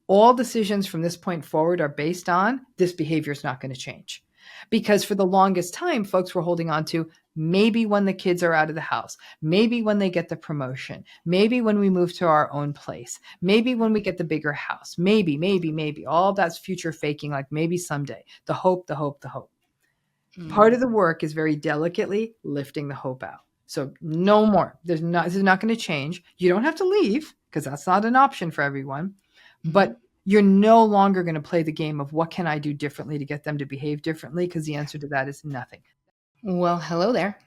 all decisions from this point forward are based on this behavior is not going to change. Because for the longest time, folks were holding on to maybe when the kids are out of the house, maybe when they get the promotion, maybe when we move to our own place, maybe when we get the bigger house, maybe, all that's future faking, like maybe someday, the hope, the hope, the hope. Part of the work is very delicately lifting the hope out. So no more. This is not going to change. You don't have to leave because that's not an option for everyone. But you're no longer going to play the game of what can I do differently to get them to behave differently, because the answer to that is nothing. Well, hello there,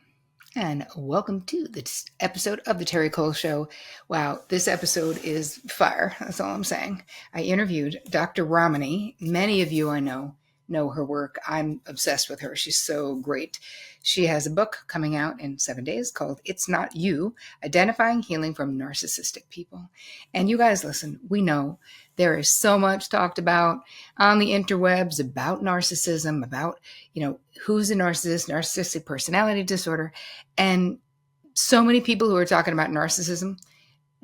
and welcome to this episode of the Terri Cole Show. Wow, this episode is fire. That's all I'm saying. I interviewed Dr. Ramani. Many of you I know her work. I'm obsessed with her. She's so great. She has a book coming out in 7 days called It's Not You, Identifying Healing from Narcissistic People. And you guys, listen, we know there is so much talked about on the interwebs about narcissism, about, who's a narcissist, narcissistic personality disorder. And so many people who are talking about narcissism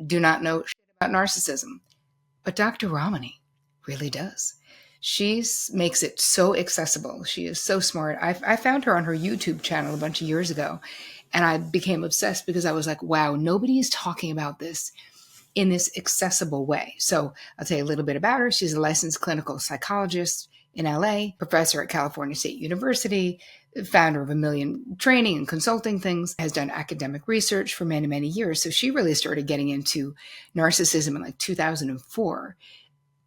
do not know shit about narcissism. But Dr. Ramani really does. She makes it so accessible. She is so smart. I found her on her YouTube channel a bunch of years ago, and I became obsessed because I was like, wow, nobody is talking about this in this accessible way. So I'll tell you a little bit about her. She's a licensed clinical psychologist in LA, professor at California State University, founder of a million training and consulting things, has done academic research for many, many years. So she really started getting into narcissism in like 2004,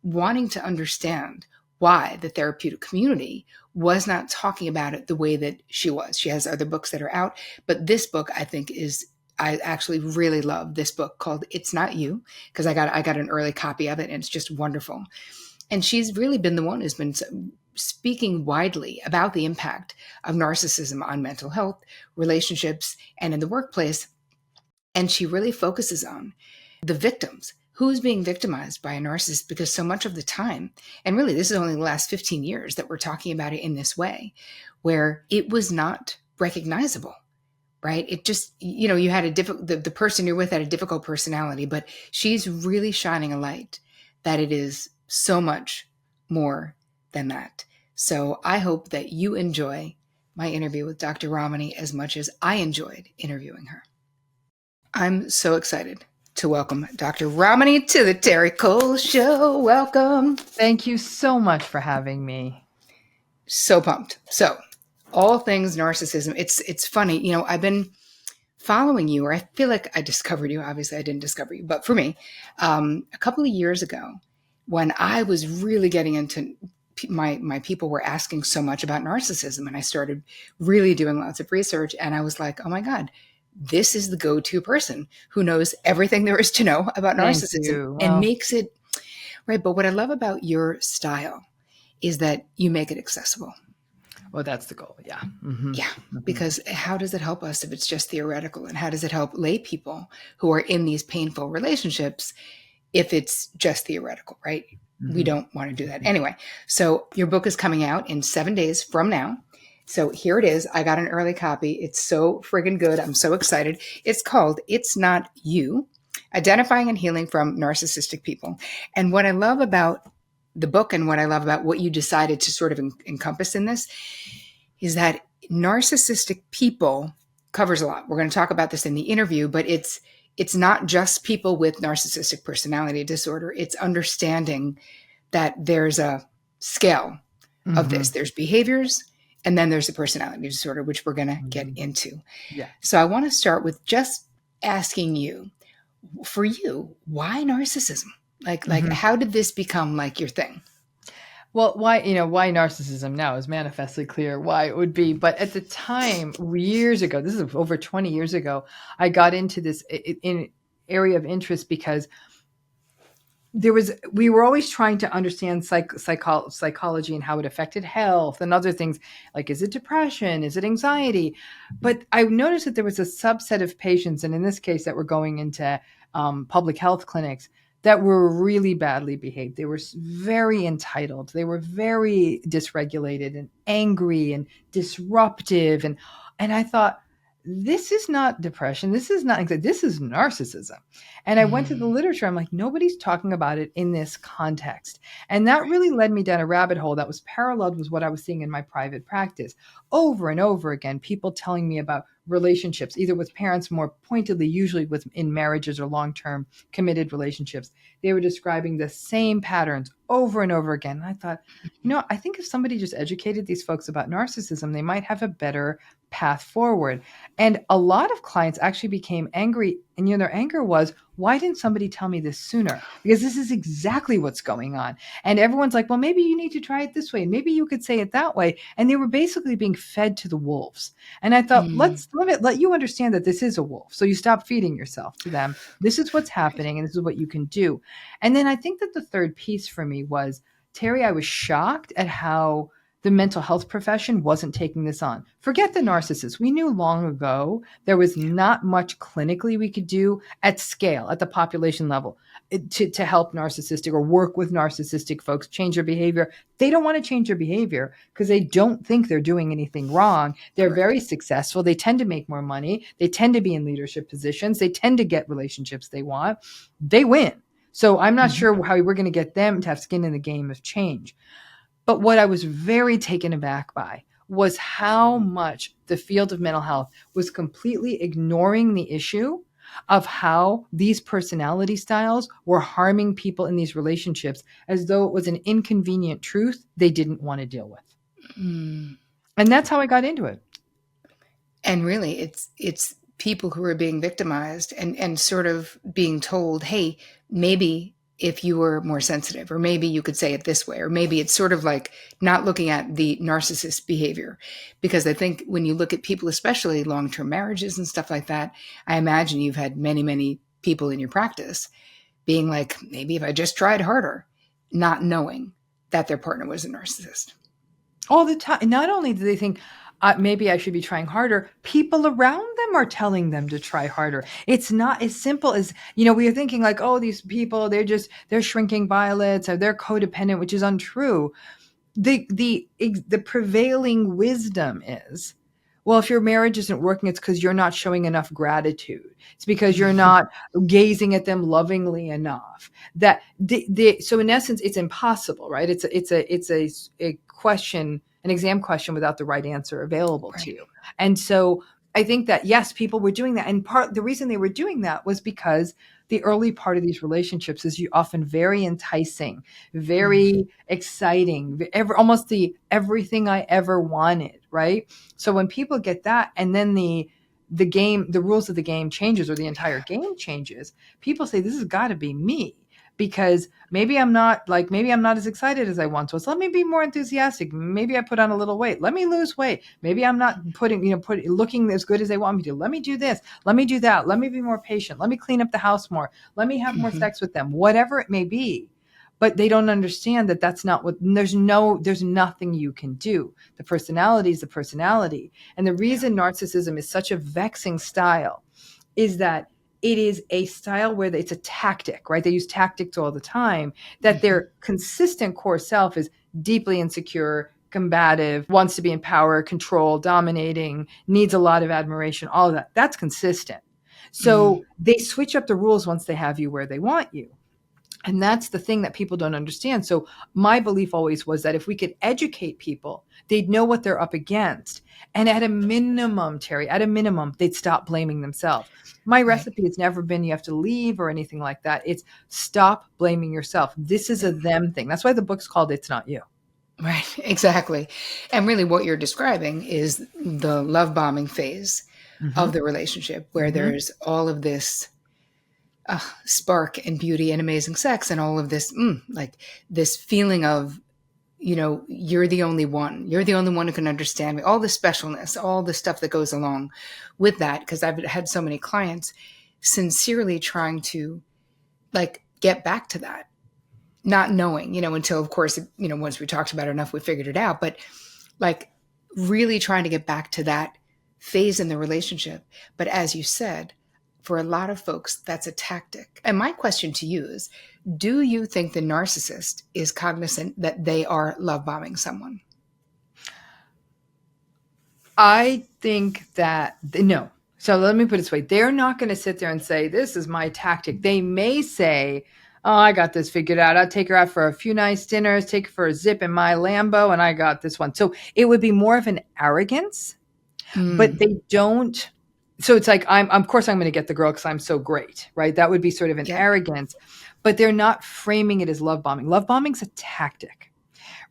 wanting to understand why the therapeutic community was not talking about it the way that she was. She has other books that are out, but this book I actually really love this book called It's Not You, because I got an early copy of it and it's just wonderful. And she's really been the one who's been speaking widely about the impact of narcissism on mental health, relationships, and in the workplace. And she really focuses on the victims. Who's being victimized by a narcissist? Because so much of the time, and really this is only the last 15 years that we're talking about it in this way, where it was not recognizable, right? It just, you had the person you're with had a difficult personality, but she's really shining a light that it is so much more than that. So I hope that you enjoy my interview with Dr. Ramani as much as I enjoyed interviewing her. I'm so excited to welcome Dr. Ramani to the Terri Cole Show. Welcome. Thank you so much for having me. So pumped. So all things narcissism. It's funny, I've been following you, or I feel like I discovered you. Obviously I didn't discover you, but for me, a couple of years ago when I was really getting into my people were asking so much about narcissism, and I started really doing lots of research, and I was like, oh my God, this is the go-to person who knows everything there is to know about narcissism and makes it right. But what I love about your style is that you make it accessible. Well, that's the goal. Yeah. Mm-hmm. Yeah. Because how does it help us if it's just theoretical? And how does it help lay people who are in these painful relationships if it's just theoretical, right? Mm-hmm. We don't want to do that. Anyway, so your book is coming out in 7 days from now. So here it is. I got an early copy. It's so friggin' good. I'm so excited. It's called It's Not You, Identifying and Healing from Narcissistic People. And what I love about the book and what I love about what you decided to sort of encompass in this is that narcissistic people covers a lot. We're going to talk about this in the interview, but it's not just people with narcissistic personality disorder. It's understanding that there's a scale of this. There's behaviors, and then there's the personality disorder, which we're going to get into. Yeah. So I want to start with just asking you, for you, why narcissism? Like how did this become like your thing? Well, why narcissism now is manifestly clear why it would be. But at the time, years ago, this is over 20 years ago, I got into this in area of interest because we were always trying to understand psychology and how it affected health and other things, like, is it depression? Is it anxiety? But I noticed that there was a subset of patients, and in this case that were going into public health clinics, that were really badly behaved. They were very entitled. They were very dysregulated and angry and disruptive. And I thought, this is not depression. This is not anxiety. This is narcissism. And I went to the Mm. literature. I'm like, nobody's talking about it in this context. And that really led me down a rabbit hole that was paralleled with what I was seeing in my private practice. Over and over again, people telling me about relationships, either with parents, more pointedly, usually with in marriages or long-term committed relationships. They were describing the same patterns over and over again. And I thought, I think if somebody just educated these folks about narcissism, they might have a better path forward. And a lot of clients actually became angry. And their anger was, why didn't somebody tell me this sooner? Because this is exactly what's going on. And everyone's like, well, maybe you need to try it this way. Maybe you could say it that way. And they were basically being fed to the wolves. And I thought, Mm. let you understand that this is a wolf. So you stop feeding yourself to them. This is what's happening and this is what you can do. And then I think that the third piece for me was, Terri, I was shocked at how the mental health profession wasn't taking this on. Forget the narcissists. We knew long ago there was not much clinically we could do at scale, at the population level, to help narcissistic or work with narcissistic folks change their behavior. They don't want to change their behavior because they don't think they're doing anything wrong. They're very Correct. successful. They tend to make more money. They tend to be in leadership positions. They tend to get relationships they want. They win. So I'm not Mhm. sure how we're going to get them to have skin in the game of change. But what I was very taken aback by was how much the field of mental health was completely ignoring the issue of how these personality styles were harming people in these relationships as though it was an inconvenient truth they didn't want to deal with. Mm. And that's how I got into it. And really, it's people who are being victimized and sort of being told, hey, maybe if you were more sensitive, or maybe you could say it this way, or maybe it's sort of like not looking at the narcissist behavior. Because I think when you look at people, especially long-term marriages and stuff like that, I imagine you've had many, many people in your practice being like, maybe if I just tried harder, not knowing that their partner was a narcissist. All the time. Not only do they think, maybe I should be trying harder, people around them are telling them to try harder. It's not as simple as, we are thinking like, oh, these people, they're shrinking violets or they're codependent, which is untrue. The prevailing wisdom is, well, if your marriage isn't working, it's because you're not showing enough gratitude. It's because you're not gazing at them lovingly enough. So in essence, it's impossible, right? It's a question, an exam question without the right answer available to Right. you. And so I think that yes, people were doing that, and the reason they were doing that was because the early part of these relationships is often very enticing, Mm. very exciting, almost the everything I ever wanted, right? So when people get that, and then the rules of the game changes, or the entire game changes, people say, this has got to be me, because maybe I'm not as excited as I once was. Let me be more enthusiastic. Maybe I put on a little weight. Let me lose weight. Maybe I'm not looking as good as they want me to. Let me do this. Let me do that. Let me be more patient. Let me clean up the house more. Let me have more Mhm. sex with them. Whatever it may be. But they don't understand that that's not what, there's nothing you can do. The personality is the personality. And the Yeah. reason narcissism is such a vexing style is that it is a style where it's a tactic, right? They use tactics all the time, that Mhm. their consistent core self is deeply insecure, combative, wants to be in power, control, dominating, needs a lot of admiration, all of that. That's consistent. Mm. So they switch up the rules once they have you where they want you. And that's the thing that people don't understand. So my belief always was that if we could educate people, they'd know what they're up against. And at a minimum, Terri, at a minimum, they'd stop blaming themselves. My Right. recipe has never been you have to leave or anything like that. It's stop blaming yourself. This is Yeah. a them thing. That's why the book's called It's Not You. Right. Exactly. And really, what you're describing is the love bombing phase of Mm-hmm. the relationship, where Mm-hmm. there's all of this spark and beauty and amazing sex, and all of this, like this feeling of, you're the only one. You're the only one who can understand me. All the specialness, all the stuff that goes along with that. Because I've had so many clients sincerely trying to like get back to that, not knowing, until of course, once we talked about it enough, we figured it out. But like really trying to get back to that phase in the relationship. But as you said, for a lot of folks, that's a tactic. And my question to you is, do you think the narcissist is cognizant that they are love bombing someone? I think that no. So let me put it this way. They're not going to sit there and say, this is my tactic. They may say, oh, I got this figured out. I'll take her out for a few nice dinners, take her for a zip in my Lambo, and I got this one. So it would be more of an arrogance, but they don't. So it's like, of course I'm going to get the girl because I'm so great, right? That would be sort of an arrogance, but they're not framing it as love bombing. Love bombing's a tactic.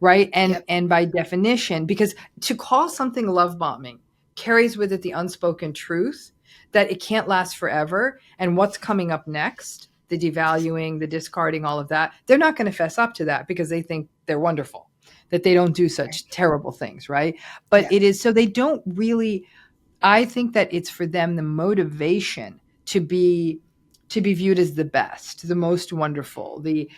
Right. And by definition, because to call something love bombing carries with it the unspoken truth that it can't last forever. And what's coming up next, the devaluing, the discarding, all of that, they're not going to fess up to that because they think they're wonderful, that they don't do such terrible things. Right. But it is, so they don't really, I think that it's for them the motivation to be viewed as the best, the most wonderful, the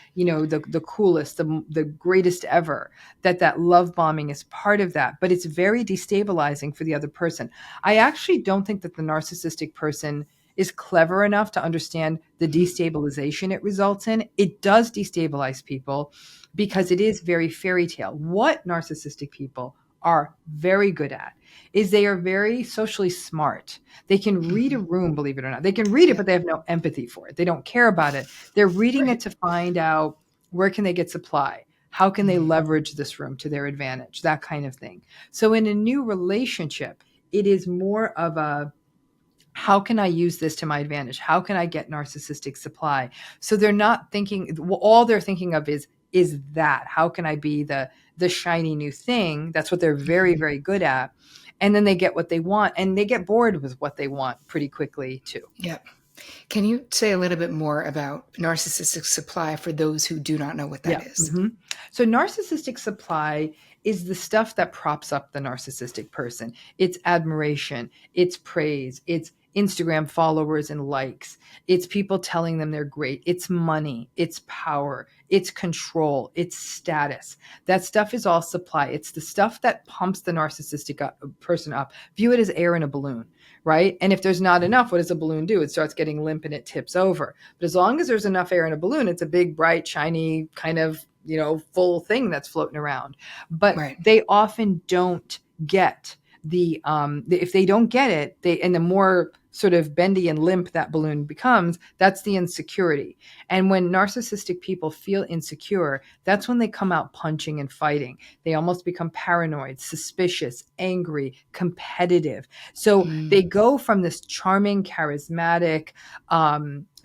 coolest, the greatest ever, that love bombing is part of that, but it's very destabilizing for the other person. I actually don't think that the narcissistic person is clever enough to understand the destabilization it results in. It does destabilize people because it is very fairy tale. What narcissistic people are very good at is they are very socially smart. They can read a room, believe it or not. They can read it, but they have no empathy for it. They don't care about it. They're reading it to find out where can they get supply? How can they leverage this room to their advantage? That kind of thing. So in a new relationship, it is more of a, how can I use this to my advantage? How can I get narcissistic supply? So they're not thinking, all they're thinking of is that, how can I be the shiny new thing? That's what they're very, very good at. And then they get what they want, and they get bored with what they want pretty quickly too. Yep. Can you say a little bit more about narcissistic supply for those who do not know what that is? Mm-hmm. So narcissistic supply is the stuff that props up the narcissistic person. It's admiration, it's praise, it's Instagram followers and likes. It's people telling them they're great. It's money, it's power, it's control, it's status. That stuff is all supply. It's the stuff that pumps the narcissistic person up. View it as air in a balloon, right? And if there's not enough, what does a balloon do? It starts getting limp and it tips over. But as long as there's enough air in a balloon, it's a big, bright, shiny kind of, full thing that's floating around. But they often don't get if they don't get it, and the more sort of bendy and limp that balloon becomes, that's the insecurity. And when narcissistic people feel insecure, that's when they come out punching and fighting. They almost become paranoid, suspicious, angry, competitive. So they go from this charming, charismatic,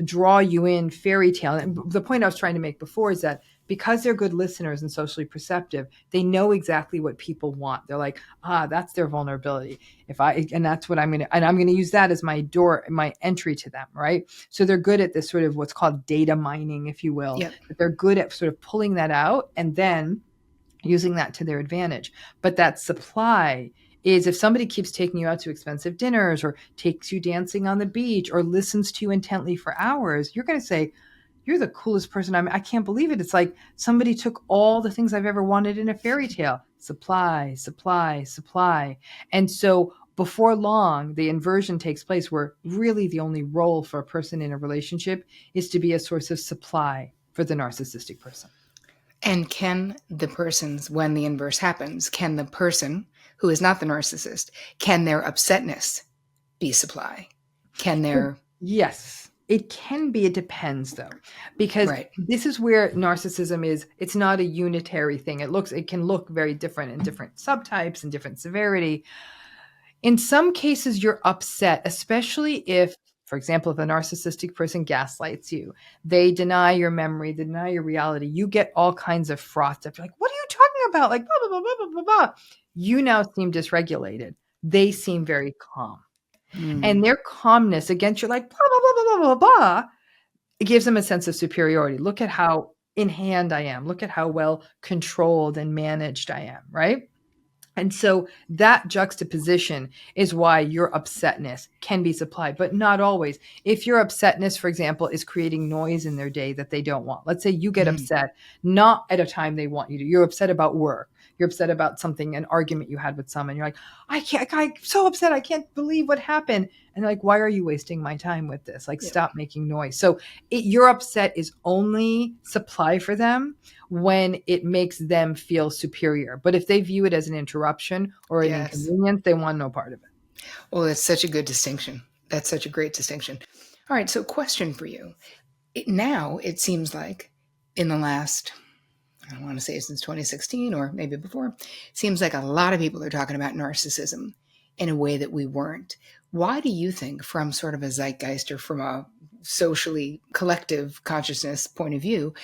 draw you in fairy tale. And the point I was trying to make before is that because they're good listeners and socially perceptive, they know exactly what people want. They're like, that's their vulnerability. And that's what I'm going to use that as my door, my entry to them. Right. So they're good at this sort of what's called data mining, if you will, but they're good at sort of pulling that out and then using that to their advantage. But that supply is if somebody keeps taking you out to expensive dinners or takes you dancing on the beach or listens to you intently for hours, you're going to say, you're the coolest person. I can't believe it. It's like somebody took all the things I've ever wanted in a fairy tale. Supply, supply, supply. And so before long, the inversion takes place where really the only role for a person in a relationship is to be a source of supply for the narcissistic person. And can the persons, when the inverse happens, can the person who is not the narcissist, can their upsetness be supply? Can their... Yes. It can be. It depends, though, because this is where narcissism is. It's not a unitary thing. It can look very different in different subtypes and different severity. In some cases, you're upset, especially if, for example, if a narcissistic person gaslights you, they deny your memory, they deny your reality. You get all kinds of froth stuff. You're like, what are you talking about? Like, blah, blah, blah, blah, blah, blah. You now seem dysregulated. They seem very calm. And their calmness against you, like, blah, blah, blah, blah, blah, blah, blah, it gives them a sense of superiority. Look at how in hand I am. Look at how well controlled and managed I am, right? And so that juxtaposition is why your upsetness can be supplied, but not always. If your upsetness, for example, is creating noise in their day that they don't want, let's say you get upset, not at a time they want you to, you're upset about work. You're upset about something, an argument you had with someone. You're like, I'm so upset. I can't believe what happened. And they're like, why are you wasting my time with this? Like, Yep. stop making noise. So your upset is only supply for them when it makes them feel superior. But if they view it as an interruption or an Yes. inconvenience, they want no part of it. Well, that's such a good distinction. That's such a great distinction. All right. So, question for you. Now, it seems like in the last, I don't want to say since 2016 or maybe before, it seems like a lot of people are talking about narcissism in a way that we weren't. Why do you think, from sort of a zeitgeist or from a socially collective consciousness point of view,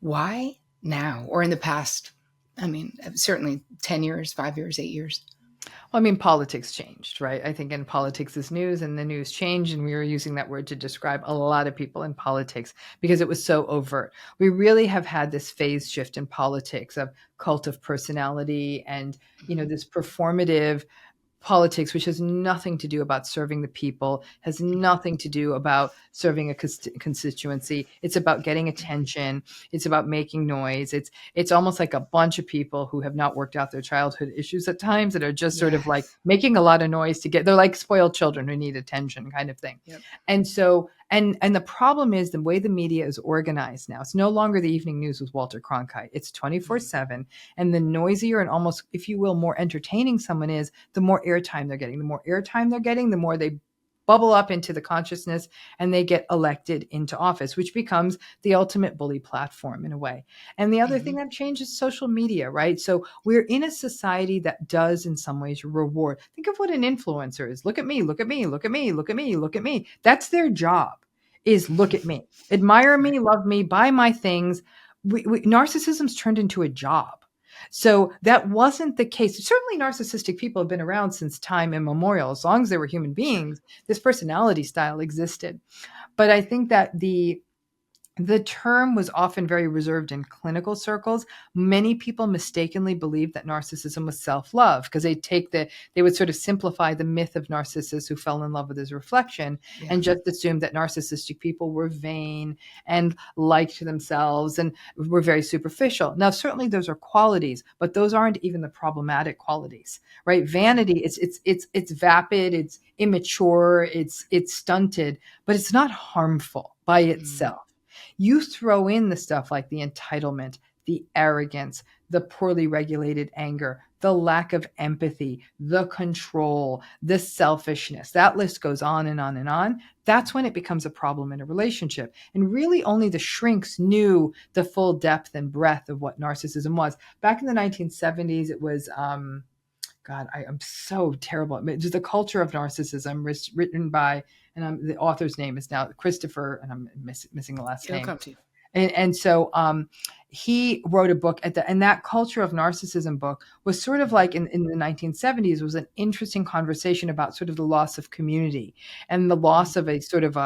why now or in the past? I mean, certainly 10 years, 5 years, 8 years. Well, I mean, politics changed, right? I think in politics is news, and the news changed, and we were using that word to describe a lot of people in politics because it was so overt. We really have had this phase shift in politics of cult of personality and, this performative politics, which has nothing to do about serving the people, has nothing to do about serving a constituency. It's about getting attention. It's about making noise. It's almost like a bunch of people who have not worked out their childhood issues at times that are just sort of like Yes. making a lot of noise they're like spoiled children who need attention kind of thing. Yep. And so and the problem is the way the media is organized now. It's no longer the evening news with Walter Cronkite. It's 24/7. And the noisier and almost, if you will, more entertaining someone is, the more airtime they're getting. The more airtime they're getting, the more they bubble up into the consciousness and they get elected into office, which becomes the ultimate bully platform in a way. And the other thing that changes social media, right? So we're in a society that does in some ways reward. Think of what an influencer is. Look at me, look at me, look at me, look at me, look at me. That's their job, is look at me, admire me, love me, buy my things. Narcissism's turned into a job. So that wasn't the case. Certainly narcissistic people have been around since time immemorial. As long as they were human beings, this personality style existed. But I think that the term was often very reserved in clinical circles. Many people mistakenly believed that narcissism was self-love because they would sort of simplify the myth of Narcissus who fell in love with his reflection and just assumed that narcissistic people were vain and liked themselves and were very superficial. Now, certainly those are qualities, but those aren't even the problematic qualities, right? Vanity, it's vapid, it's immature, it's stunted, but it's not harmful by itself. You throw in the stuff like the entitlement, the arrogance, the poorly regulated anger, the lack of empathy, the control, the selfishness. That list goes on and on and on. That's when it becomes a problem in a relationship. And really only the shrinks knew the full depth and breadth of what narcissism was. Back in the 1970s, it was God, I'm so terrible. Just the culture of narcissism, written by, and the author's name is now Christopher, and I'm missing the last It'll name. come to you. And so he wrote a book and that culture of narcissism book was sort of like in the 1970s was an interesting conversation about sort of the loss of community and the loss of a sort of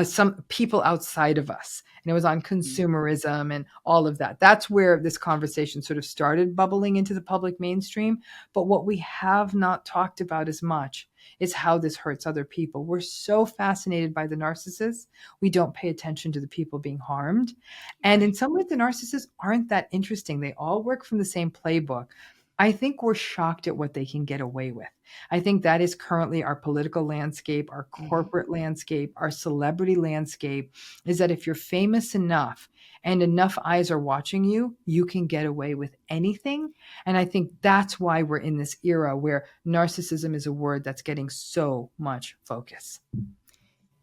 some people outside of us. And it was on consumerism and all of that. That's where this conversation sort of started bubbling into the public mainstream. But what we have not talked about as much is how this hurts other people. We're so fascinated by the narcissists, we don't pay attention to the people being harmed. And in some ways, the narcissists aren't that interesting. They all work from the same playbook. I think we're shocked at what they can get away with. I think that is currently our political landscape, our corporate landscape, our celebrity landscape, is that if you're famous enough and enough eyes are watching you, you can get away with anything. And I think that's why we're in this era where narcissism is a word that's getting so much focus.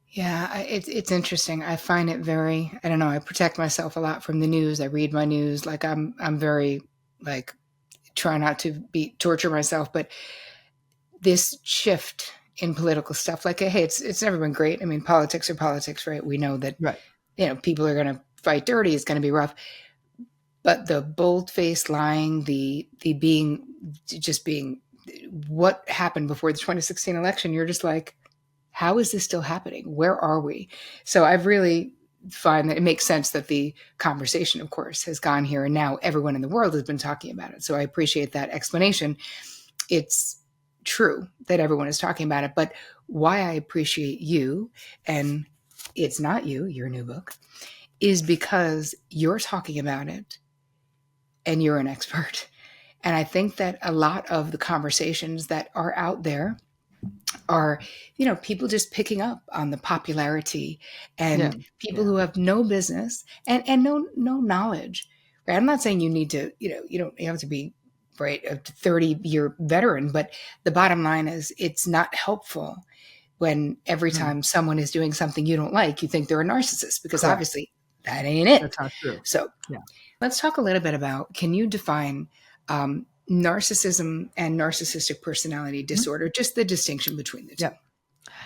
Yeah, it's interesting. I find it very, I don't know, I protect myself a lot from the news. I read my news. Like I'm very like try not to torture myself, but this shift in political stuff, like, hey, it's never been great. I mean, politics are politics, right? We know that, Right. People are going to fight dirty. It's going to be rough. But the bold-faced lying, the being what happened before the 2016 election, you're just like, how is this still happening? Where are we? So I've really find that it makes sense that the conversation, of course, has gone here and now everyone in the world has been talking about it. So I appreciate that explanation. It's true that everyone is talking about it, but why I appreciate you, and it's not you, your new book, is because you're talking about it and you're an expert. And I think that a lot of the conversations that are out there are, people just picking up on the popularity Yeah. and people Yeah. who have no business and no knowledge. Right? I'm not saying you need to, you have to be right a 30-year veteran, but the bottom line is it's not helpful when every Mm, time someone is doing something you don't like, you think they're a narcissist because correct. obviously that ain't it. That's not true. So Yeah. let's talk a little bit about, can you define narcissism and narcissistic personality Mhm. disorder, just the distinction between the two? Yeah.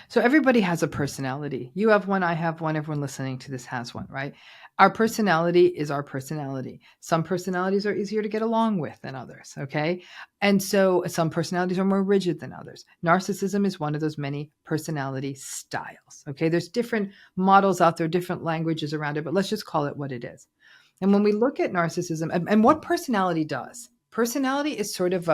So everybody has a personality. You have one, I have one, everyone listening to this has one, right? Our personality is our personality. Some personalities are easier to get along with than others, okay? And so some personalities are more rigid than others. Narcissism is one of those many personality styles, okay? There's different models out there, different languages around it, but let's just call it what it is. And when we look at narcissism and what personality does, personality is sort of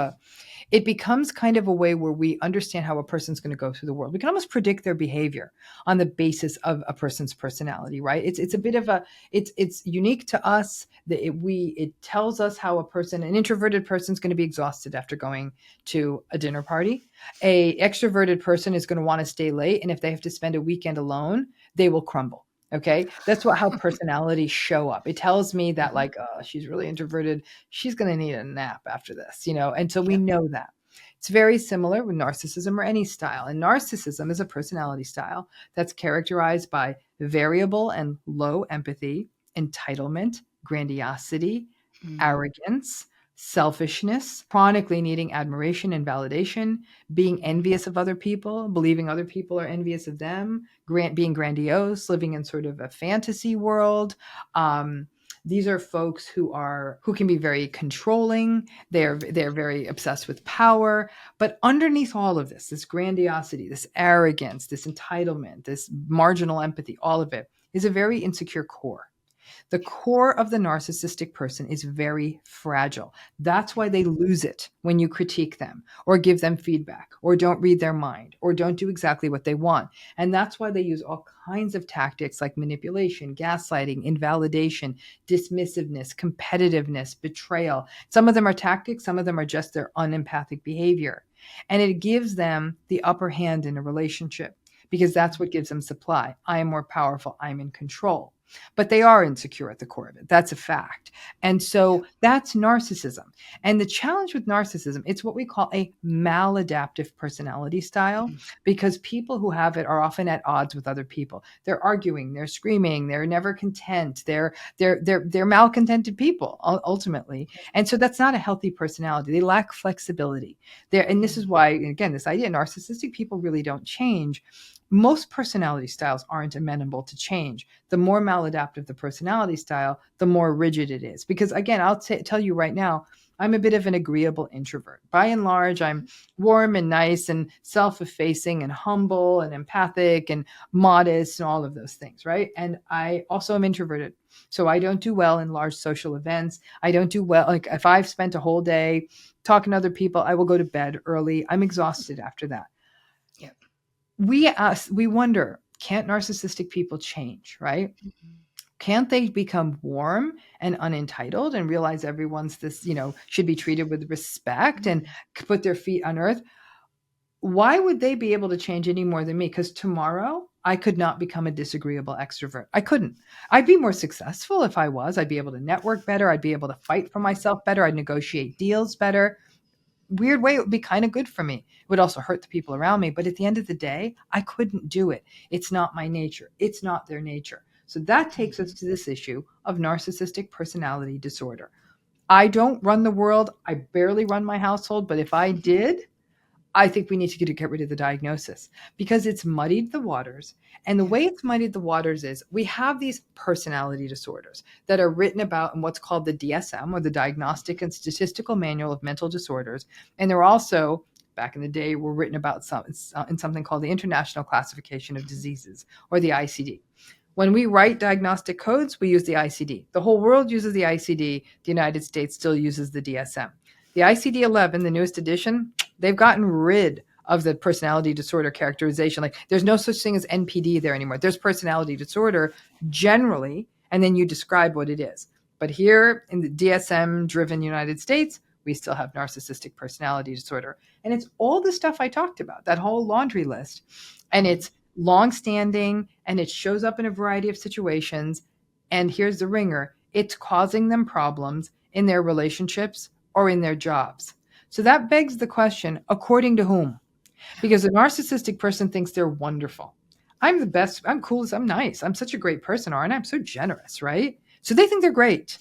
it becomes kind of a way where we understand how a person's going to go through the world. We can almost predict their behavior on the basis of a person's personality, right? It's a bit of a it's unique to us that it tells us how an introverted person's going to be exhausted after going to a dinner party. A extroverted person is going to want to stay late, and if they have to spend a weekend alone, they will crumble. Okay, that's how personalities show up. It tells me that Mhm. like, oh, she's really introverted, she's going to need a nap after this, and so we Yep. know that. It's very similar with narcissism or any style. And narcissism is a personality style that's characterized by variable and low empathy, entitlement, grandiosity, Mm. arrogance, selfishness, chronically needing admiration and validation, being envious of other people, believing other people are envious of them, being grandiose, living in sort of a fantasy world. Um, these are folks who can be very controlling. They're very obsessed with power. But underneath all of this grandiosity, this arrogance, this entitlement, this marginal empathy, all of it is a very insecure core. The core of the narcissistic person is very fragile. That's why they lose it when you critique them or give them feedback or don't read their mind or don't do exactly what they want. And that's why they use all kinds of tactics like manipulation, gaslighting, invalidation, dismissiveness, competitiveness, betrayal. Some of them are tactics, some of them are just their unempathic behavior. And it gives them the upper hand in a relationship because that's what gives them supply. I am more powerful, I'm in control, but they are insecure at the core of it. That's a fact. And Yeah. so that's narcissism. And the challenge with narcissism, it's what we call a maladaptive personality style Mhm. because people who have it are often at odds with other people. They're arguing, they're screaming, they're never content. They're malcontented people ultimately. And so that's not a healthy personality. They lack flexibility. And this is Mhm. why, again, this idea narcissistic people really don't change. Most personality styles aren't amenable to change. The more maladaptive the personality style, the more rigid it is. Because again, tell you right now, I'm a bit of an agreeable introvert. By and large, I'm warm and nice and self effacing and humble and empathic and modest and all of those things, right? And I also am introverted. So I don't do well in large social events. I don't do well. Like if I've spent a whole day talking to other people, I will go to bed early. I'm exhausted after that. Yep. We wonder, can't narcissistic people change, right? Mhm. Can't they become warm and unentitled and realize everyone's this, should be treated with respect and Mhm. put their feet on earth? Why would they be able to change any more than me? Because tomorrow I could not become a disagreeable extrovert. I couldn't. I'd be more successful if I was. I'd be able to network better. I'd be able to fight for myself better. I'd negotiate deals better. Weird way, it would be kind of good for me. It would also hurt the people around me. But at the end of the day, I couldn't do it. It's not my nature. It's not their nature. So that takes us Mhm. to this issue of narcissistic personality disorder. I don't run the world. I barely run my household. But if I did, I think we need to get rid of the diagnosis because it's muddied the waters. And the Yeah. way it's muddied the waters is we have these personality disorders that are written about in what's called the DSM, or the Diagnostic and Statistical Manual of Mental Disorders. And they're also, back in the day, were written about in something called the International Classification of Diseases, or the ICD. When we write diagnostic codes, we use the ICD. The whole world uses the ICD. The United States still uses the DSM. The ICD 11, the newest edition, they've gotten rid of the personality disorder characterization. Like there's no such thing as NPD there anymore. There's personality disorder generally, and then you describe what it is. But here in the DSM driven United States, we still have narcissistic personality disorder. And it's all the stuff I talked about, that whole laundry list. And it's long-standing, and it shows up in a variety of situations. And here's the ringer. It's causing them problems in their relationships or in their jobs. So that begs the question, according to whom? Because a narcissistic person thinks they're wonderful. I'm the best. I'm cool. I'm nice. I'm such a great person, and I'm so generous, right? So they think they're great.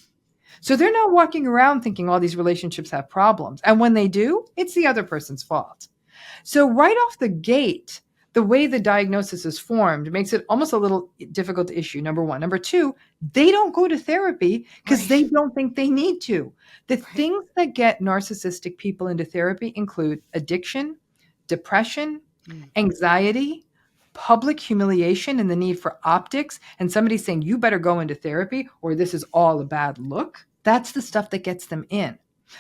So they're not walking around thinking all these relationships have problems. And when they do, it's the other person's fault. So right off the gate, the way the diagnosis is formed makes it almost a little difficult to issue, number one. Number two, they don't go to therapy because they don't think they need to. The things that get narcissistic people into therapy include addiction, depression, anxiety, public humiliation, and the need for optics, and somebody saying, you better go into therapy or this is all a bad look. That's the stuff that gets them in.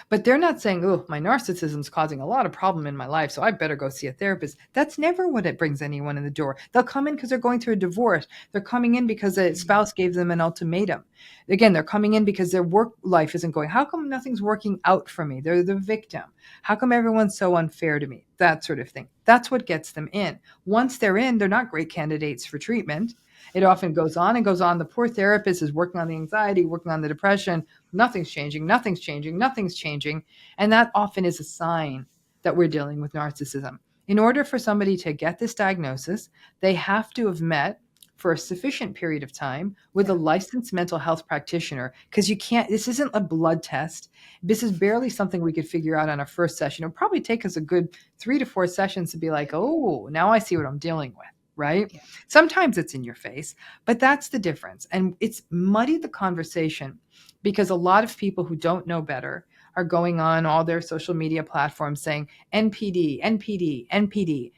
But they're not saying, oh, my narcissism is causing a lot of problem in my life, so I better go see a therapist. That's never what it brings anyone in the door. They'll come in because they're going through a divorce. They're coming in because a spouse gave them an ultimatum. Again, they're coming in because their work life isn't going. How come nothing's working out for me? They're the victim. How come everyone's so unfair to me? That sort of thing. That's what gets them in. Once they're in, they're not great candidates for treatment. It often goes on and goes on. The poor therapist is working on the anxiety, working on the depression. Nothing's changing, nothing's changing, nothing's changing. And that often is a sign that we're dealing with narcissism. In order for somebody to get this diagnosis, they have to have met for a sufficient period of time with a licensed mental health practitioner, because you can't, this isn't a blood test. This is barely something we could figure out on our first session. It'll probably take us a good 3 to 4 sessions to be like, oh, now I see what I'm dealing with. Right? Yeah. Sometimes it's in your face, but that's the difference. And it's muddied the conversation because a lot of people who don't know better are going on all their social media platforms saying NPD, NPD, NPD.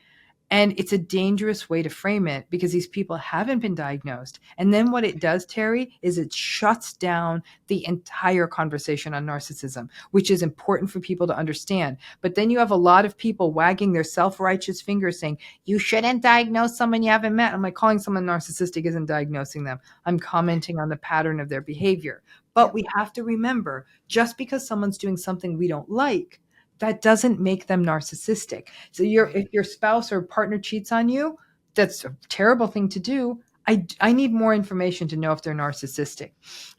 And it's a dangerous way to frame it because these people haven't been diagnosed. And then what it does, Terri, is it shuts down the entire conversation on narcissism, which is important for people to understand. But then you have a lot of people wagging their self-righteous fingers saying, you shouldn't diagnose someone you haven't met. I'm like, calling someone narcissistic isn't diagnosing them. I'm commenting on the pattern of their behavior. But we have to remember, just because someone's doing something we don't like, that doesn't make them narcissistic. So if your spouse or partner cheats on you, that's a terrible thing to do. I need more information to know if they're narcissistic.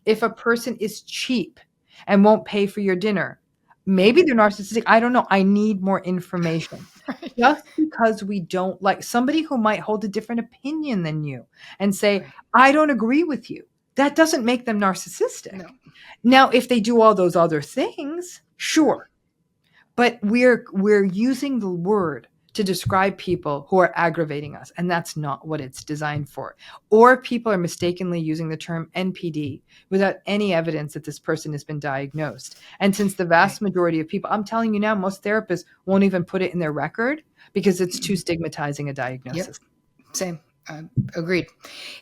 If a person is cheap and won't pay for your dinner, maybe they're narcissistic. I don't know. I need more information. Right. Just because we don't like somebody who might hold a different opinion than you and say, right, I don't agree with you, that doesn't make them narcissistic. No. Now, if they do all those other things, sure. But we're using the word to describe people who are aggravating us, and that's not what it's designed for. Or people are mistakenly using the term NPD without any evidence that this person has been diagnosed. And since the vast majority of people, I'm telling you now, most therapists won't even put it in their record because it's too stigmatizing a diagnosis. Yep. Same. Agreed.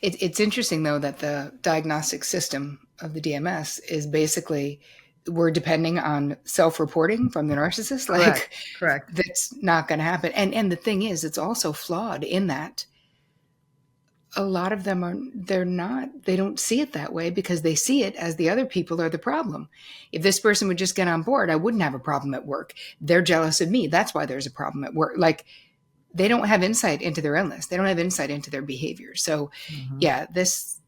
It's interesting, though, that the diagnostic system of the DMS is basically, we're depending on self-reporting from the narcissist. Like, correct. That's not going to happen. And the thing is, it's also flawed in that a lot of them they don't see it that way because they see it as the other people are the problem. If this person would just get on board, I wouldn't have a problem at work. They're jealous of me. That's why there's a problem at work. Like, they don't have insight into their illness. They don't have insight into their behavior. So yeah, this,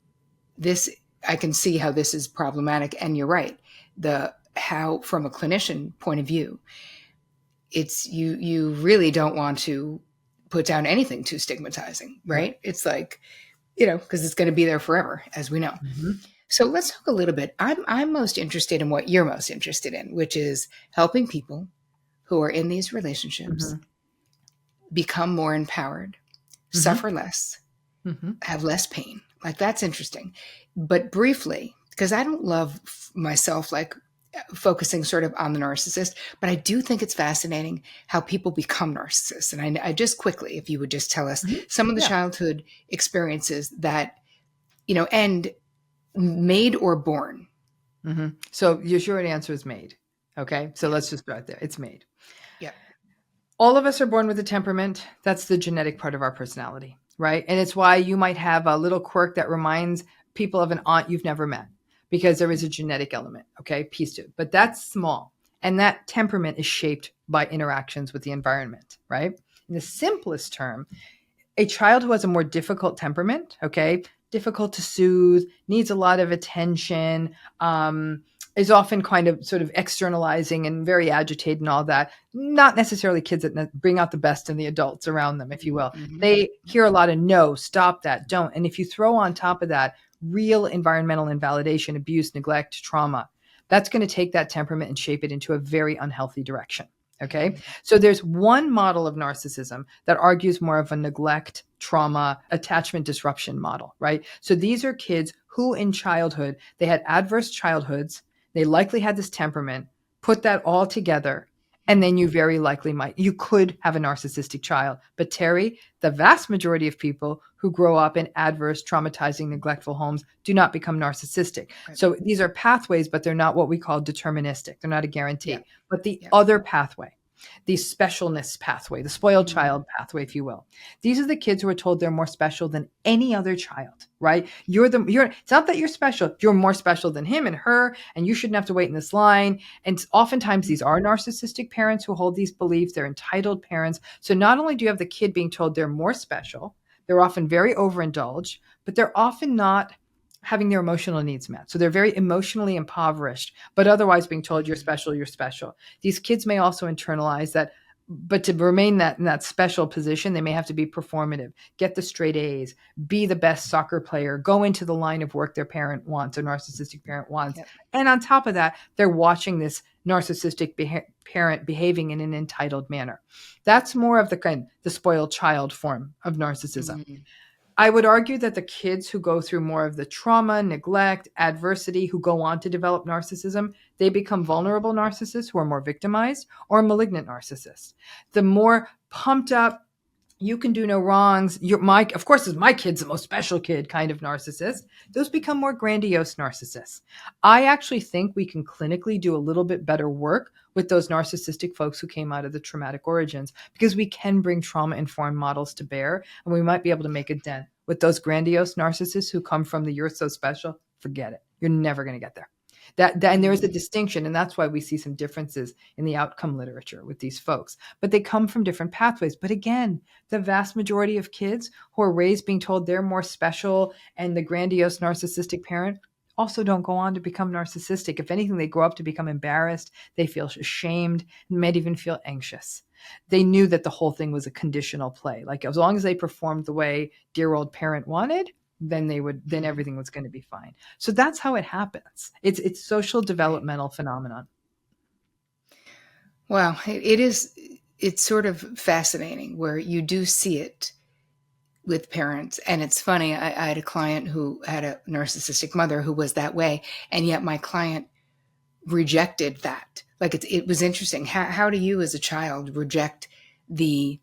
I can see how this is problematic. And you're right. How, from a clinician point of view, it's, you really don't want to put down anything too stigmatizing, right? It's like, because it's going to be there forever, as we know. So let's talk a little bit. I'm most interested in what you're most interested in, which is helping people who are in these relationships become more empowered, suffer less, have less pain. Like, that's interesting. But briefly, because I don't love myself like focusing sort of on the narcissist, but I do think it's fascinating how people become narcissists. And I just quickly, if you would just tell us some of the childhood experiences that, and made or born. So your short answer is made. Okay. So let's just start there. It's made. Yeah. All of us are born with a temperament. That's the genetic part of our personality, right? And it's why you might have a little quirk that reminds people of an aunt you've never met, because there is a genetic element, okay, piece to it. But that's small. And that temperament is shaped by interactions with the environment, right? In the simplest term, a child who has a more difficult temperament, okay, difficult to soothe, needs a lot of attention, is often kind of sort of externalizing and very agitated and all that. Not necessarily kids that bring out the best in the adults around them, if you will. Mm-hmm. They hear a lot of no, stop that, don't. And if you throw on top of that real environmental invalidation, abuse, neglect, trauma, that's going to take that temperament and shape it into a very unhealthy direction. Okay. So there's one model of narcissism that argues more of a neglect, trauma, attachment disruption model, right? So these are kids who in childhood, they had adverse childhoods. They likely had this temperament, put that all together. And then you very likely you could have a narcissistic child. But Terri, the vast majority of people who grow up in adverse, traumatizing, neglectful homes do not become narcissistic. Right. So these are pathways, but they're not what we call deterministic. They're not a guarantee. Yeah. But the other pathway, the specialness pathway, the spoiled child pathway, if you will. These are the kids who are told they're more special than any other child, right? It's not that you're special. You're more special than him and her, and you shouldn't have to wait in this line. And oftentimes these are narcissistic parents who hold these beliefs. They're entitled parents. So not only do you have the kid being told they're more special, they're often very overindulged, but they're often not having their emotional needs met. So they're very emotionally impoverished, but otherwise being told you're special, you're special. These kids may also internalize that, but to remain in that special position, they may have to be performative, get the straight A's, be the best soccer player, go into the line of work their parent wants, a narcissistic parent wants. Yep. And on top of that, they're watching this narcissistic parent behaving in an entitled manner. That's more of the spoiled child form of narcissism. Mm-hmm. I would argue that the kids who go through more of the trauma, neglect, adversity, who go on to develop narcissism, they become vulnerable narcissists who are more victimized, or malignant narcissists. The more pumped up, you can do no wrongs, of course, my kid's the most special kid kind of narcissist. Those become more grandiose narcissists. I actually think we can clinically do a little bit better work with those narcissistic folks who came out of the traumatic origins, because we can bring trauma-informed models to bear, and we might be able to make a dent. With those grandiose narcissists who come from the you're so special, forget it. You're never going to get there. And there is a distinction, and that's why we see some differences in the outcome literature with these folks. But they come from different pathways. But again, the vast majority of kids who are raised being told they're more special and the grandiose narcissistic parent also don't go on to become narcissistic. If anything, they grow up to become embarrassed. They feel ashamed and might even feel anxious. They knew that the whole thing was a conditional play. Like, as long as they performed the way dear old parent wanted, then everything was going to be fine. So that's how it happens. It's social developmental phenomenon. Wow. It's sort of fascinating where you do see it with parents. And it's funny. I had a client who had a narcissistic mother who was that way. And yet my client rejected that. Like, it was interesting. How do you as a child reject the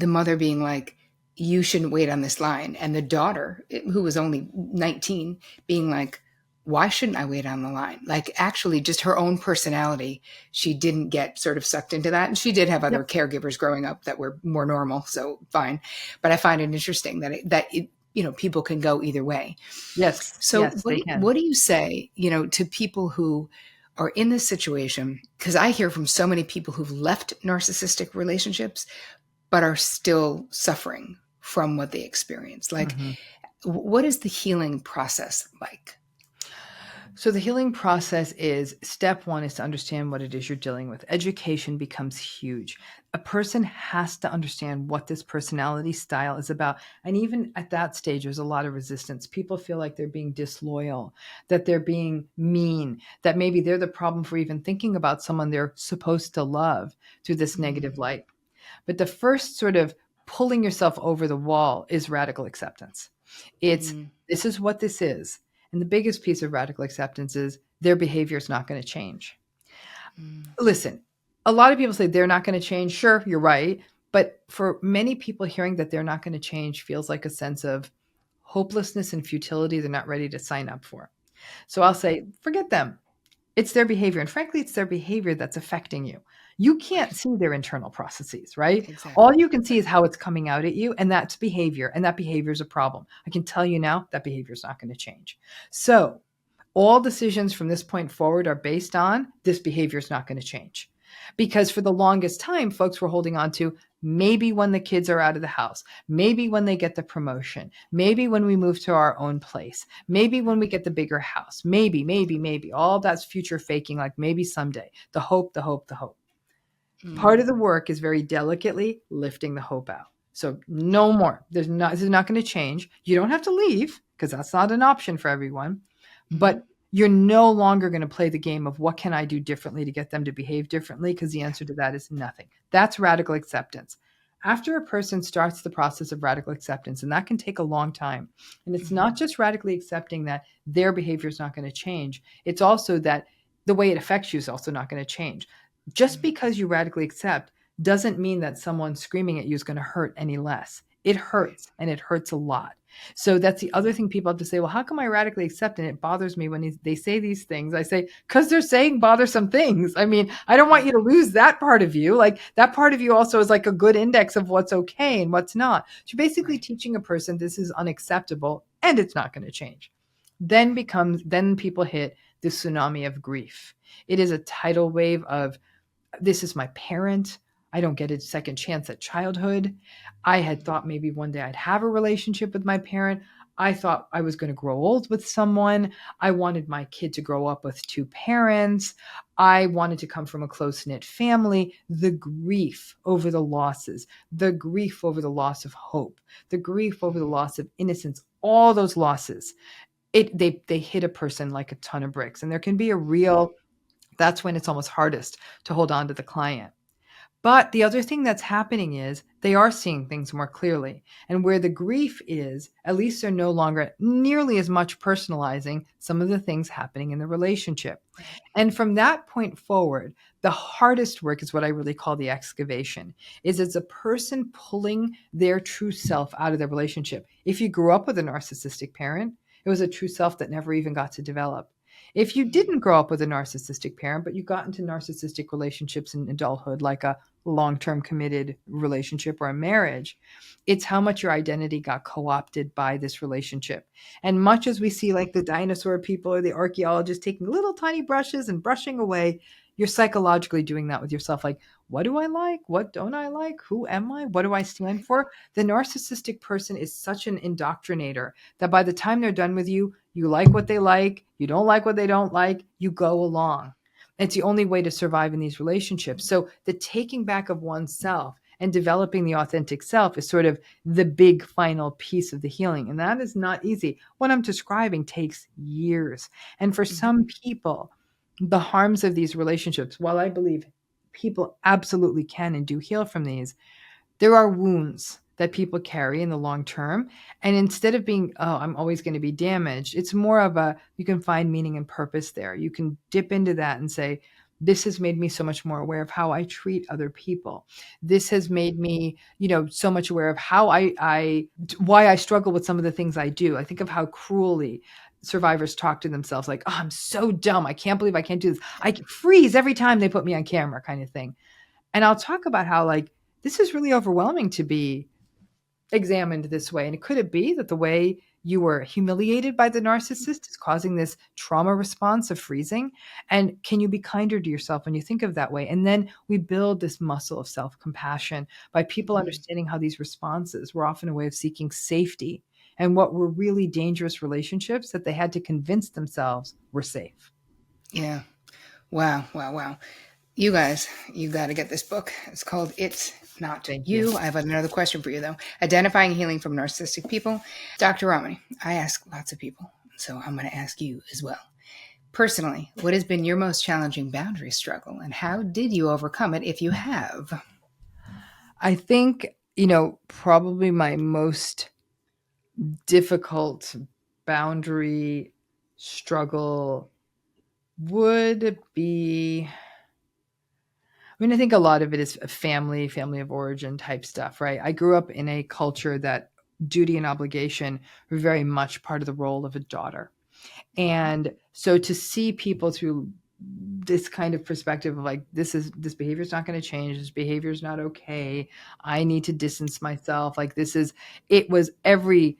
mother being like, you shouldn't wait on this line, and the daughter, who was only 19, being like, why shouldn't I wait on the line? Like, actually just her own personality, she didn't get sort of sucked into that. And she did have other caregivers growing up that were more normal, so fine. But I find it interesting that people can go either way. Yes. So what do you say, to people who are in this situation? Because I hear from so many people who've left narcissistic relationships, but are still suffering from what they experience. Like, what is the healing process like? So the healing process is, step one is to understand what it is you're dealing with. Education becomes huge. A person has to understand what this personality style is about. And even at that stage, there's a lot of resistance. People feel like they're being disloyal, that they're being mean, that maybe they're the problem for even thinking about someone they're supposed to love through this negative light. But the first sort of pulling yourself over the wall is radical acceptance. It's, this is what this is. And the biggest piece of radical acceptance is their behavior is not going to change. Listen, a lot of people say they're not going to change. Sure, you're right. But for many people, hearing that they're not going to change feels like a sense of hopelessness and futility they're not ready to sign up for. So I'll say, forget them. It's their behavior. And frankly, it's their behavior that's affecting you. You can't see their internal processes, right? Exactly. All you can see is how it's coming out at you, and that's behavior, and that behavior is a problem. I can tell you now that behavior is not going to change. So All decisions from this point forward are based on this behavior is not going to change. Because for the longest time, folks were holding on to maybe when the kids are out of the house, maybe when they get the promotion, maybe when we move to our own place, maybe when we get the bigger house, maybe. All that's future faking, like maybe someday. The hope, the hope, the hope. Part of the work is very delicately lifting the hope out. So no more. This is not going to change. You don't have to leave because that's not an option for everyone. But you're no longer going to play the game of what can I do differently to get them to behave differently, because the answer to that is nothing. That's radical acceptance. After a person starts the process of radical acceptance, and that can take a long time, and it's not just radically accepting that their behavior is not going to change, it's also that the way it affects you is also not going to change. Just because you radically accept doesn't mean that someone screaming at you is going to hurt any less. It hurts, and it hurts a lot. So that's the other thing people have to say, well, how come I radically accept? And it bothers me when they say these things. I say, because they're saying bothersome things. I mean, I don't want you to lose that part of you. Like that part of you also is like a good index of what's okay and what's not. So you're basically teaching a person this is unacceptable and it's not going to change. Then people hit the tsunami of grief. It is a tidal wave of, this is my parent. I don't get a second chance at childhood. I had thought maybe one day I'd have a relationship with my parent. I thought I was going to grow old with someone. I wanted my kid to grow up with two parents. I wanted to come from a close-knit family. The grief over the losses, the grief over the loss of hope, the grief over the loss of innocence, all those losses, they hit a person like a ton of bricks. And there can be a real, that's when it's almost hardest to hold on to the client. But the other thing that's happening is they are seeing things more clearly. And where the grief is, at least they're no longer nearly as much personalizing some of the things happening in the relationship. And from that point forward, the hardest work is what I really call the excavation, is it's a person pulling their true self out of the relationship. If you grew up with a narcissistic parent, it was a true self that never even got to develop. If you didn't grow up with a narcissistic parent, but you got into narcissistic relationships in adulthood, like a long-term committed relationship or a marriage, it's how much your identity got co-opted by this relationship. And much as we see like the dinosaur people or the archaeologists taking little tiny brushes and brushing away, you're psychologically doing that with yourself. Like, what do I like? What don't I like? Who am I? What do I stand for? The narcissistic person is such an indoctrinator that by the time they're done with you, you like what they like, you don't like what they don't like, you go along. It's the only way to survive in these relationships. So the taking back of oneself and developing the authentic self is sort of the big final piece of the healing. And that is not easy. What I'm describing takes years. And for some people, the harms of these relationships, while I believe people absolutely can and do heal from these, there are wounds that people carry in the long term. And instead of being, oh, I'm always going to be damaged, it's more of a, you can find meaning and purpose there. You can dip into that and say, this has made me so much more aware of how I treat other people. This has made me, so much aware of how why I struggle with some of the things I do. I think of how cruelly survivors talk to themselves, like, oh, I'm so dumb. I can't believe I can't do this. I freeze every time they put me on camera, kind of thing. And I'll talk about how, like, this is really overwhelming to be examined this way. And could it be that the way you were humiliated by the narcissist is causing this trauma response of freezing? And can you be kinder to yourself when you think of that way? And then we build this muscle of self-compassion by people understanding how these responses were often a way of seeking safety and what were really dangerous relationships that they had to convince themselves were safe. Yeah. Wow. You guys, you got to get this book. It's called It's Not Thank You. you. I have another question for you, though. Identifying Healing from Narcissistic People. Dr. Ramani, I ask lots of people, so I'm going to ask you as well. Personally, what has been your most challenging boundary struggle, and how did you overcome it if you have? I think, probably my most difficult boundary struggle would be, I think a lot of it is family of origin type stuff, right? I grew up in a culture that duty and obligation were very much part of the role of a daughter. And so to see people through this kind of perspective of like, this behavior is not going to change. This behavior is not okay. I need to distance myself. Like it was every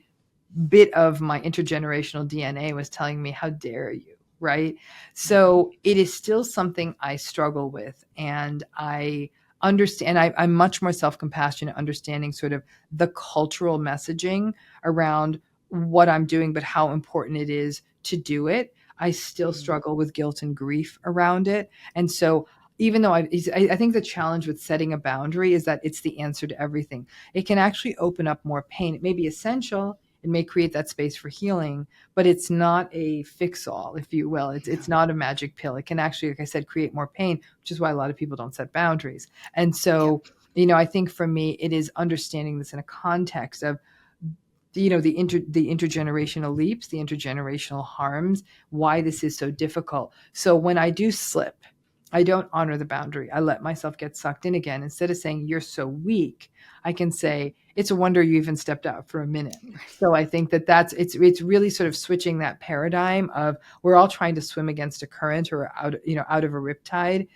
bit of my intergenerational DNA was telling me, how dare you? right? So it is still something I struggle with. And I understand, I'm much more self-compassionate, understanding sort of the cultural messaging around what I'm doing, but how important it is to do it. I still struggle with guilt and grief around it. And so even though I think the challenge with setting a boundary is that it's the answer to everything. It can actually open up more pain. It may be essential. It may create that space for healing, but it's not a fix-all, if you will. It's not a magic pill. It can actually, like I said, create more pain, which is why a lot of people don't set boundaries. And so, I think for me, it is understanding this in a context of the intergenerational leaps, the intergenerational harms, why this is so difficult. So when I do slip, I don't honor the boundary. I let myself get sucked in again. Instead of saying you're so weak, I can say it's a wonder you even stepped out for a minute. So I think it's really sort of switching that paradigm of we're all trying to swim against a current or out of a riptide,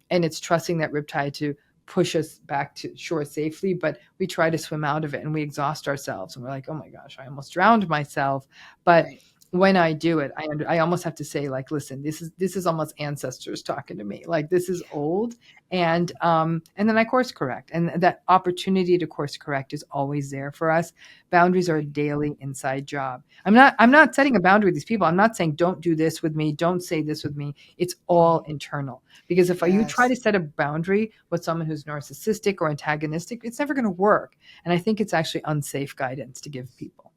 and it's trusting that riptide to push us back to shore safely, but we try to swim out of it and we exhaust ourselves and we're like, oh my gosh, I almost drowned myself. But when I do it, I almost have to say, like, listen, this is almost ancestors talking to me. Like, this is old. And then I course correct. And that opportunity to course correct is always there for us. Boundaries are a daily inside job. I'm not setting a boundary with these people. I'm not saying don't do this with me, don't say this with me. It's all internal. Because if you try to set a boundary with someone who's narcissistic or antagonistic, it's never going to work. And I think it's actually unsafe guidance to give people.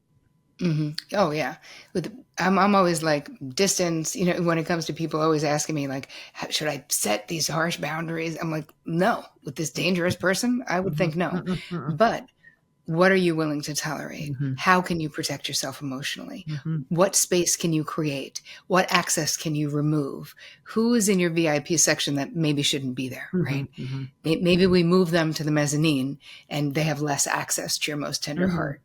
Oh yeah. I'm always like distance, when it comes to people always asking me like, should I set these harsh boundaries? I'm like, no, with this dangerous person, I would think no. But what are you willing to tolerate? How can you protect yourself emotionally? What space can you create? What access can you remove? Who is in your VIP section that maybe shouldn't be there, right? Maybe we move them to the mezzanine and they have less access to your most tender heart,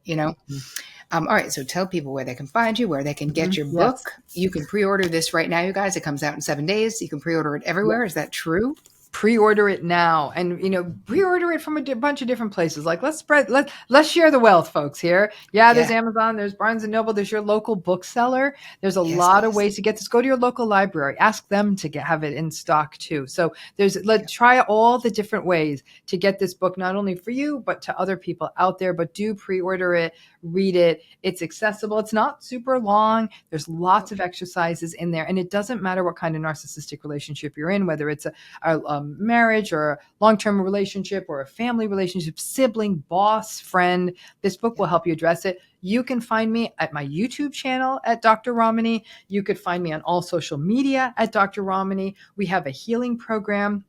All right, so tell people where they can find you, where they can get your book. You can pre-order this right now, you guys. It comes out in 7 days. You can pre-order it everywhere. Is that true? Pre-order it now, and pre-order it from a bunch of different places. Like, let's share the wealth, folks. Here, there's Amazon, there's Barnes and Noble, there's your local bookseller. There's a lot of ways to get this. Go to your local library, ask them to have it in stock too. So let's try all the different ways to get this book, not only for you but to other people out there. But do pre-order it, read it. It's accessible. It's not super long. There's lots of exercises in there, and it doesn't matter what kind of narcissistic relationship you're in, whether it's a marriage or a long-term relationship or a family relationship, sibling, boss, friend. This book will help you address it. You can find me at my YouTube channel at Dr. Ramani. You could find me on all social media at Dr. Ramani. We have a healing program.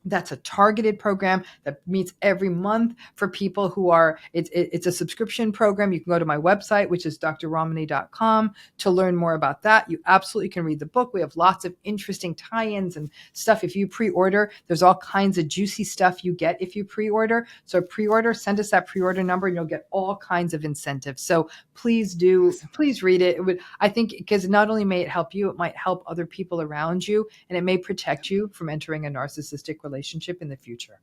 That's a targeted program that meets every month for people who are, it's a subscription program. You can go to my website, which is drramani.com, to learn more about that. You absolutely can read the book. We have lots of interesting tie-ins and stuff. If you pre-order, there's all kinds of juicy stuff you get if you pre-order. So pre-order, send us that pre-order number and you'll get all kinds of incentives. So please read it. I think, because not only may it help you, it might help other people around you, and it may protect you from entering a narcissistic relationship in the future.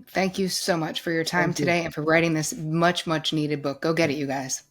Thank you so much for your time today and for writing this much, much needed book. Go get it, you guys.